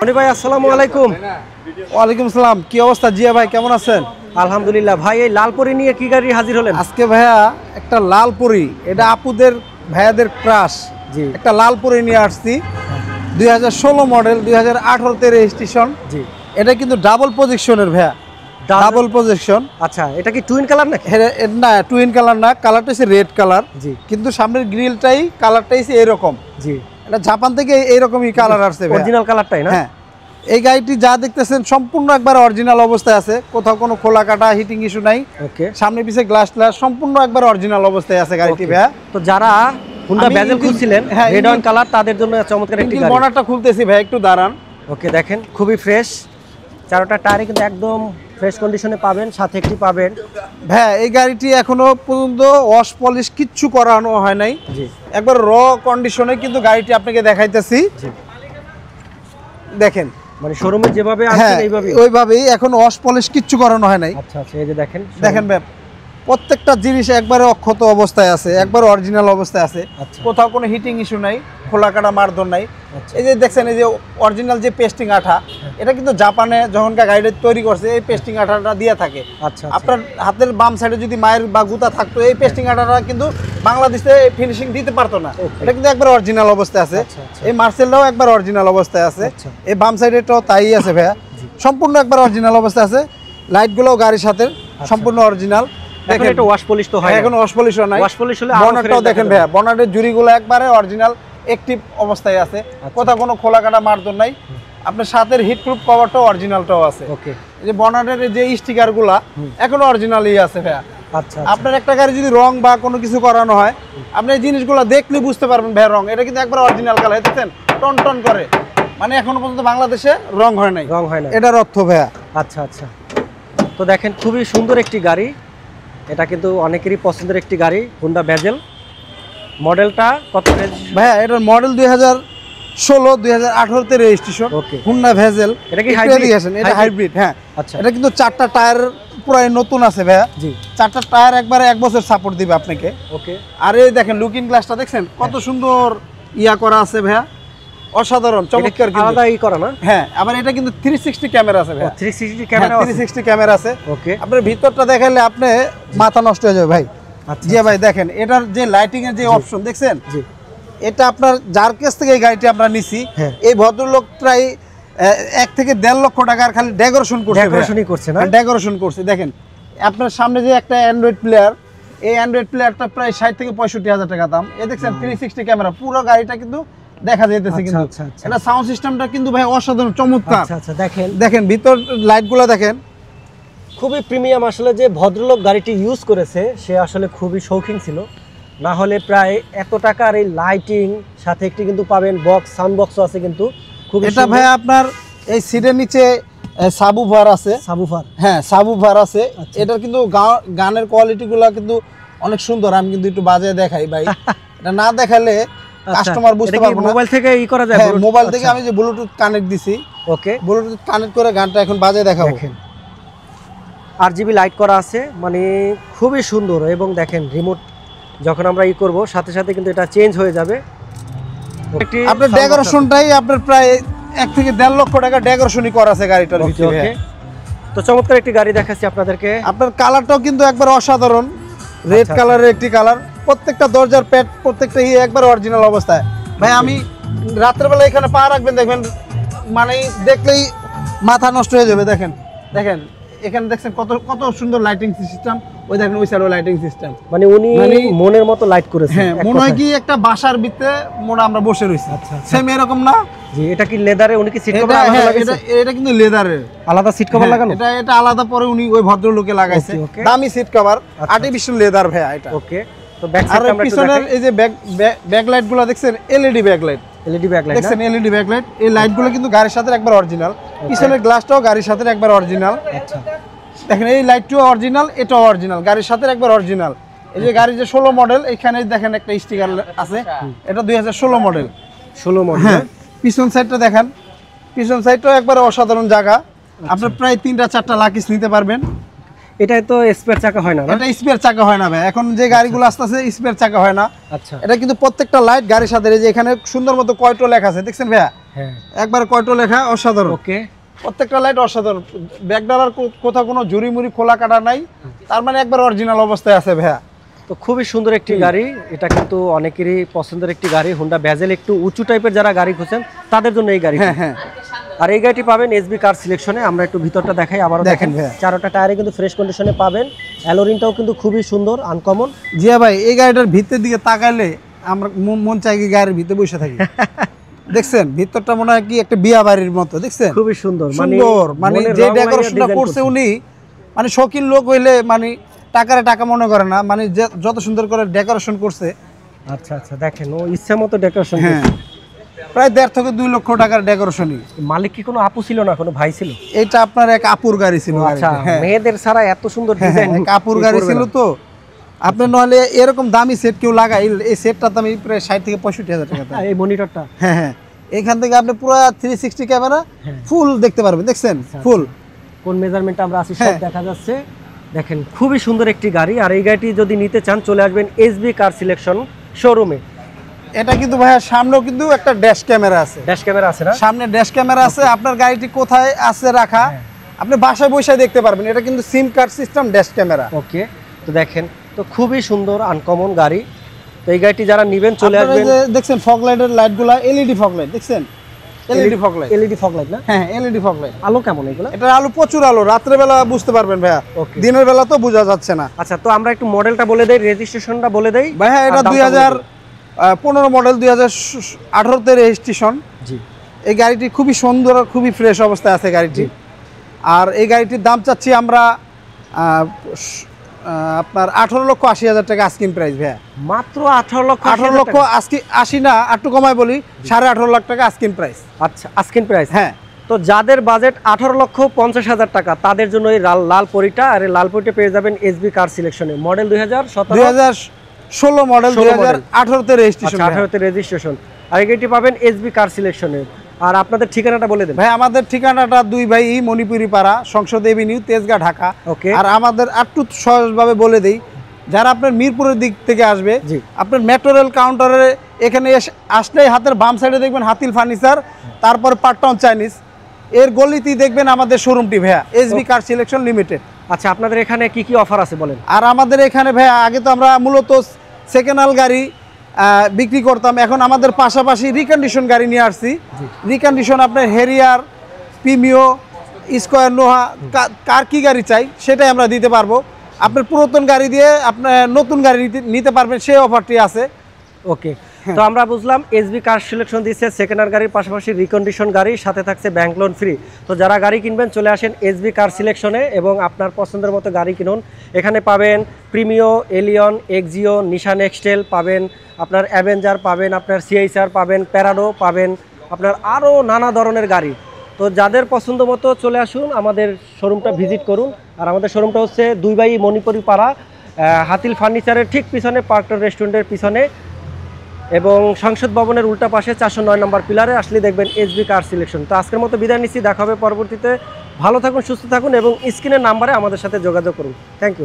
মনি ভাই আসসালামু আলাইকুম। ওয়ালাইকুম আসসালাম। কি অবস্থা জিয়া ভাই, কেমন আছেন? আলহামদুলিল্লাহ। ভাই এই লালপরি নিয়ে কি গাড়ি হাজির হলেন আজকে? ভাইয়া একটা লালপরি, এটা আপুদের ভাইয়াদের ক্রাশ। জি, একটা লালপরি নিয়ে আসছি, 2016 মডেল, 2018-তে রেজিস্ট্রেশন। জি, এটা কিন্তু ডাবল পজিশনের ভাইয়া, ডাবল পজিশন। আচ্ছা, এটা কি টুইন কালার নাকি? না, টুইন কালার না, কালারটা হচ্ছে রেড কালার। জি, কিন্তু সামনের গ্রিলটাই কালারটাই এরকম। জি, এটা জাপান থেকে এইরকমই কালার আসছে, অরিজিনাল কালারটাই না? হ্যাঁ। এই গাড়িটি যা দেখতেছেন সম্পূর্ণ একবার অরিজিনাল অবস্থায় আছে, কোথাও কোনো খোলা কাটা হিটিং ইস্যু নাই। ওকে, সামনে পিছে গ্লাস সম্পূর্ণ একবার অরিজিনাল অবস্থায় আছে গাড়িটি ভাইয়া। তো যারা হুন্ডা বেজেল খুঁজছিলেন রেড অন কালার, তাদের জন্য চমৎকার একটি গাড়ি। বনারটা খুলতেছি ভাই, একটু দাঁড়ান। ওকে, দেখেন খুবই ফ্রেশ, চারোটা টায়ারে কিন্তু একদম ফ্রেশ কন্ডিশনে পাবেন, সাথে একটি পাবেন। ভাই এই গাড়িটি এখনো পর্যন্ত ওয়াশ পলিশ কিচ্ছু করানো হয় নাই, জি, একবার র কন্ডিশনে কিন্তু গাড়িটি আপনাকে দেখাইতেছি। দেখেন মানে শোরুমে যেভাবে আছে হ্যাঁ এইভাবে, ওইভাবেই, এখন ওয়াশ পলিশ কিচ্ছু করানো হয় নাই। আচ্ছা আচ্ছা, এই যে দেখেন দেখেন ভাই, প্রত্যেকটা জিনিস একবারে অক্ষত অবস্থায় আছে, একবার অরিজিনাল অবস্থায় আছে। আচ্ছা, কোথাও কোনো হিটিং ইস্যু নাই, খোলা কাটা মারধর নাই। আচ্ছা, এই যে দেখছেন, এই যে অরিজিনাল যে পেস্টিং আঠা, এটা কিন্তু জাপানে যখনকার গাড়িটা তৈরি করছে এই পেস্টিং আঠাটা দিয়ে থাকে। আচ্ছা, আপনার হাতের বাম সাইডে যদি মায়ের বা গুতা থাকতো, এই পেস্টিং আঠাটা কিন্তু বাংলাদেশে ফিনিশিং দিতে পারতো না। এটা কিন্তু একবার অরিজিনাল অবস্থায় আছে। আচ্ছা, আচ্ছা, এই মার্সেলটাও একবার অরিজিনাল অবস্থায় আছে। আচ্ছা, এই বাম সাইডেটাও তাই আছে ভাইয়া, সম্পূর্ণ একবার অরিজিনাল অবস্থায় আছে। লাইটগুলোও গাড়ির সাথে সম্পূর্ণ অরিজিনাল। দেখেন এটা ওয়াশ পলিশ তো হয়, এখন ওয়াশ পলিশ নাই। ওয়াশ পলিশ হলে বনারটাও দেখেন ভাইয়া, বনারের জুড়িগুলো একবারে অরিজিনাল অ্যাক্টিভ অবস্থায় আছে, কোথাও কোনো খোলা কাটা মারধর নাই। আপনার সাথের হিট প্রুফ কভারটাও অরিজিনালটাও আছে। ওকে, এই যে বনারের যে স্টিকারগুলা এখনো অরিজিনালই আছে ভাইয়া। আচ্ছা, আপনার একটা গাড়ি যদি রং বা কোনো কিছু করানো হয়, আপনি এই জিনিসগুলো দেখলে বুঝতে পারবেন ভাইয়া রং। এটা কিন্তু একবার অরিজিনাল কালার, দেখছেন টন টন করে, মানে এখনো পর্যন্ত বাংলাদেশে রং হয় নাই, রং হয় না, এটার অর্থ ভাইয়া। আচ্ছা আচ্ছা। তো দেখেন খুবই সুন্দর একটি গাড়ি, এটা কিন্তু অনেকেরই পছন্দের একটি গাড়ি, হুন্ডা বেজেল। মডেলটা কত ভাইয়া? এটার মডেল 2016, 2018-তে রেজিস্ট্রেশন। ওকে, হুন্ডা ভেজেল। এটা কি হাইব্রিড? এটা হাইব্রিড, হ্যাঁ। আচ্ছা, এটা কিন্তু চারটা টায়ার পুরাই নতুন আছে ভাইয়া। জি, চারটা টায়ার একবারে 1 বছর সাপোর্ট দিবে আপনাকে। ওকে, আর এই দেখেন লুকিং গ্লাসটা দেখছেন কত সুন্দর ইয়া করা আছে ভাইয়া, অসাধারণ চমৎকার। আলাদা ই করা না? হ্যাঁ, আবার এটা কিন্তু 360 ক্যামেরা আছে ভাইয়া। 360 ক্যামেরা আছে? 360 ক্যামেরা আছে। ওকে, আপনার ভিতরটা দেখাইলে আপনি মাথা নষ্ট হয়ে যাবে ভাই। আচ্ছা, জি ভাই, দেখেন এটার যে লাইটিং এর যে অপশন দেখছেন, জি, এটা আপনার যার কাছ থেকে এই গাড়িটি আমরা নিছি, হ্যাঁ, এই ভদ্রলোক প্রায় 1 থেকে 1.5 লক্ষ টাকার খালি ডেকোরেশন করছে। ডেকোরেশনই করছে না? ডেকোরেশন করছে। দেখেন আপনার সামনে যে একটা অ্যান্ড্রয়েড প্লেয়ার, এই অ্যান্ড্রয়েড প্লেয়ারটা প্রায় 60 থেকে 65,000 টাকা দাম। এই দেখছেন 360 ক্যামেরা, পুরো গাড়িটা কিন্তু দেখা যাইতেছে। কিন্তু আচ্ছা, আচ্ছা, এটা সাউন্ড সিস্টেমটা কিন্তু ভাই অসাধারণ চমৎকার। আচ্ছা আচ্ছা, দেখেন দেখেন ভিতর লাইটগুলো দেখেন, খুবই প্রিমিয়াম। আসলে যে ভদ্রলোক গাড়িটি ইউজ করেছে সে আসলে খুবই শৌখিন ছিল, না হলে প্রায় এত টাকার এই লাইটিং সাথে একটি কিন্তু পাবেন বক্স, সাউন্ড বক্সও আছে কিন্তু খুবই। এটা ভাই আপনার এই সিটের নিচে সাবুফার আছে। সাবুফার? হ্যাঁ, সাবুফার আছে। এটার কিন্তু গানের কোয়ালিটিগুলো কিন্তু অনেক সুন্দর। আমি কিন্তু একটু বাজায় দেখাই ভাই, এটা না দেখালে কাস্টমার বুঝতে পারবে না। মোবাইল থেকে ই করা যায়? হ্যাঁ, মোবাইল থেকে আমি যে ব্লুটুথ কানেক্ট দিছি, ওকে, ব্লুটুথ কানেক্ট করে গানটা এখন বাজায় দেখাবো। দেখেন আরজিবি লাইট করা আছে, মানে খুবই সুন্দর। এবং দেখেন রিমোট যখন আমরা ই করব সাথে সাথে কিন্তু এটা চেঞ্জ হয়ে যাবে। আপনার ডেকোরেশনটাই আপনার প্রায় 1 থেকে 1.5 লক্ষ টাকা ডেকোরেশনই করা আছে গাড়িটার ভিতরে। তো চমৎকার একটি গাড়ি দেখাচ্ছি আপনাদেরকে। আপনার কালারটাও কিন্তু একবার অসাধারণ, রেড কালারের একটি কালার। প্রত্যেকটা দরজার প্যাড প্রত্যেকটা একবার অরিজিনাল অবস্থায় ভাই। আমি রাত্রেবেলা এখানে পা রাখবেন, দেখবেন মানে দেখলেই মাথা নষ্ট হয়ে যাবে। দেখেন দেখেন এখানে দেখছেন কত কত সুন্দর লাইটিং সিস্টেম। ওই দেখেন ওই সাইডে লাইটিং সিস্টেম, মানে উনি মনের মতো লাইট করেছে। হ্যাঁ, মনে হয় কি একটা বাসার ভিতরে মনে আমরা বসে রইছি। আচ্ছা, সেম এরকম না? জি, এটা কি লেদারে? উনি কি সিট কভার আলাদা লাগাইছে? এটা কিন্তু লেদারের আলাদা সিট কভার লাগানো? এটা আলাদা পরে উনি ওই ভদ্রলোকে লাগাইছে, দামি সিট কভার, আর্টিফিশিয়াল লেদার ভাই এটা। ওকে, তো ব্যাক সাইডটা আমরা একটু পিছনের এই যে ব্যাক লাইটগুলো দেখছেন, LED back light. LED back light দেখছেন, এলইডি ব্যাক লাইট। এই লাইটগুলো কিন্তু গাড়ির সাথে একবার অরিজিনাল। পিছনের গ্লাসটাও গাড়ির সাথে একবার অরিজিনাল। আচ্ছা, দেখেন এই লাইটটাও অরিজিনাল, এটাও অরিজিনাল, গাড়ির সাথে একবার অরিজিনাল। এই যে গাড়ি যে 16 মডেল, এখানে দেখেন একটা স্টিকার আছে, এটা 2016 মডেল। 16 মডেল। হ্যাঁ, পিছন সাইডটা দেখেন, পিছন সাইডটাও একবার অসাধারণ জায়গা। আপনি প্রায় 3-4টা লাকিস নিতে পারবেন। এটা তো স্পেয়ার চাকা হয় না? এটা স্পেয়ার চাকা হয় না ভাই, এখন যে গাড়িগুলো আসতেছে স্পেয়ার চাকা হয় না। আচ্ছা, এটা কিন্তু প্রত্যেকটা লাইট গাড়ির সাথে, এই যে এখানে সুন্দর মতো কয়টো লেখা আছে দেখছেন ভাইয়া, হ্যাঁ একবার কয়টো লেখা অসাধারণ। ওকে প্রত্যেকটা লাইট অসাধারণ, ব্যাকডালার কোথাও কোনো ঝুরি মুড়ি খোলা কাটা নাই, তার মানে একবার অরিজিনাল অবস্থায় আছে ভাইয়া। তো খুবই সুন্দর একটি গাড়ি, এটা কিন্তু অনেকেরই পছন্দের একটি গাড়ি। হুন্ডা ভ্যাজেল একটু উঁচু টাইপের যারা গাড়ি খুঁজছেন তাদের জন্য এই গাড়ি। হ্যাঁ হ্যাঁ। আর এই গাড়িটি পাবেন এসবি কার সিলেকশনে। আমরা একটু ভিতরটা দেখাই, আবারও দেখেন ভাইয়া। চারোটা টায়ারে কিন্তু ফ্রেশ কন্ডিশনে পাবেন। অ্যালোরিনটাও কিন্তু খুবই সুন্দর, আনকমন। জিয়া ভাই এই গাড়িটার ভিতরের দিকে তাকাইলে আমরা মন চাই কি গাড়ির ভিতরে বসে থাকি। দেখছেন ভিতরটা মনে হয় কি একটা বিয়া বাড়ির মতো, দেখছেন খুবই সুন্দর, সুন্দর। মানে যে ডেকোরেশনটা করছে উনি, মানে শৌখিন লোক হইলে মানে টাকারে টাকা মনে করে না, মানে যত সুন্দর করে ডেকোরেশন করছে। আচ্ছা আচ্ছা, দেখেন ও ইচ্ছা মতো ডেকোরেশন। হ্যাঁ, প্রায় 1.5 থেকে 2 লক্ষ টাকার ডেকোরেশনই। মালিক কি কোনো আপু ছিল না, কোনো ভাই ছিল? এটা আপনার এক আপুর গাড়ি ছিল। আচ্ছা, মেয়েদের ছাড়া এত সুন্দর ডিজাইন এক আপুর গাড়ি ছিল। তো আপনি নলে এরকম দামি সেট কেউ লাগাই, এই সেটটার দাম প্রায় 60 থেকে 65,000 টাকা। এই মনিটরটা, হ্যাঁ হ্যাঁ, এখান থেকে আপনি পুরো 360 ক্যামেরা ফুল দেখতে পারবেন। দেখছেন ফুল কোন মেজারমেন্টে আমরা আছি সব দেখা যাচ্ছে। দেখেন খুবই সুন্দর একটি গাড়ি। আর এই গাড়িটি যদি নিতে চান চলে আসবেন এসবি কার সিলেকশন শোরুমে। এটা কিন্তু ভাইয়া সামনেও কিন্তু একটা ড্যাশ ক্যামেরা আছে। ড্যাশ ক্যামেরা আছে না? সামনে ড্যাশ ক্যামেরা আছে। আপনার গাড়িটি কোথায় আছে রাখা আপনি বাসায় বসে দেখতে পারবেন। এটা কিন্তু SIM card system dash camera. Okay, তো দেখেন তো খুবই সুন্দর আনকমন গাড়ি। তো এই গাড়িটি যারা নেবেন চলে আসবেন। দেখছেন ফগ লাইটের লাইটগুলো এলইডি ফগ লাইট, দেখছেন LED fog light. LED fog light না? হ্যাঁ এলইডি ফগ লাইট। আলো কেমন এগুলো? এটা আলো প্রচুর আলো, রাত্রে বেলা বুঝতে পারবেন ভাইয়া, দিনের বেলা তো বোঝা যাচ্ছে না। আচ্ছা, তো আমরা একটু মডেলটা বলে দেই, রেজিস্ট্রেশনটা বলে দেই ভাইয়া। এটা 2015 মডেল, 2018 তে রেজিস্ট্রেশন। জি, এই গাড়িটি খুবই সুন্দর, খুবই ফ্রেশ অবস্থায় আছে গাড়িটি। আর এই গাড়িটির দাম চাচ্ছি আমরা আপনার 18,80,000 টাকা আস্কিং প্রাইস ভাইয়া। মাত্র 18 লক্ষ 80 না, একটু কমায় বলি 18.5 লাখ টাকা আস্কিং প্রাইস। আচ্ছা, আস্কিং প্রাইস। হ্যাঁ, তো যাদের বাজেট 18,50,000 টাকা তাদের জন্য এই লাল পরিটা। আর এই লাল পরিটা পেয়ে যাবেন এসবি কার সিলেকশনে। মডেল 2016 মডেল, 2018 তে রেজিস্ট্রেশন। 18 তে রেজিস্ট্রেশন। আর এটি পাবেন এসবি কার সিলেকশনে। আর আপনাদের ঠিকানাটা বলে দেন ভাই। আমাদের ঠিকানাটা 2 ভাই মণিপুরি পাড়া, সংসদ এভিনিউ, তেজগাঁ, ঢাকা। ওকে। আর আমাদের একটু সহজভাবে বলে দেই, যারা আপনার মিরপুরের দিক থেকে আসবে, আপনার মেট্রো রেল কাউন্টারে এখানে আসলেই হাতের বাম সাইডে দেখবেন হাতিল ফার্নিচার, তারপর পাটটাউন চাইনিজ, এর গলিতেই দেখবেন আমাদের শোরুমটি ভাইয়া, এসবি কার সিলেকশন লিমিটেড। আচ্ছা, আপনাদের এখানে কি কি অফার আছে বলেন? আর আমাদের এখানে ভাইয়া আগে তো আমরা মূলত সেকেন্ড হ্যান্ড গাড়ি বিক্রি করতাম, এখন আমাদের পাশাপাশি রিকন্ডিশন গাড়ি নিয়ে আসছি। রিকন্ডিশন আপনার হেরিয়ার, প্রিমিও, স্কোয়ার, নোহা, কার কি গাড়ি চাই সেটাই আমরা দিতে পারবো। আপনার পুরাতন গাড়ি দিয়ে আপনার নতুন গাড়ি নিতে পারবেন, সেই অফারটি আছে। ওকে, তো আমরা বুঝলাম এসবি কার সিলেকশন দিচ্ছে সেকেন্ড হ্যান্ড গাড়ির পাশাপাশি রিকন্ডিশন গাড়ি, সাথে থাকছে ব্যাংক লোন ফ্রি। তো যারা গাড়ি কিনবেন চলে আসেন এসবি কার সিলেকশনে এবং আপনার পছন্দের মতো গাড়ি কিনুন। এখানে পাবেন প্রিমিও, এলিয়ন, এক্সিও, নিশান এক্সটেল পাবেন, আপনার অ্যাভেঞ্জার পাবেন, আপনার সিআইসার পাবেন, প্যারাডো পাবেন, আপনার আরও নানা ধরনের গাড়ি। তো যাদের পছন্দ মতো চলে আসুন, আমাদের শোরুমটা ভিজিট করুন। আর আমাদের শোরুমটা হচ্ছে 2 বাই মণিপুরি পাড়া, হাতিল ফার্নিচারের ঠিক পিছনে, পার্কটন রেস্টুরেন্টের পিছনে এবং সংসদ ভবনের উল্টা পাশে 409 নম্বর পিলারে আসলে দেখবেন এসবি কার সিলেকশন। তো আজকের মতো বিদায় নিচ্ছি, দেখা হবে পরবর্তীতে। ভালো থাকুন, সুস্থ থাকুন এবং স্ক্রিনের নাম্বারে আমাদের সাথে যোগাযোগ করুন। Thank you.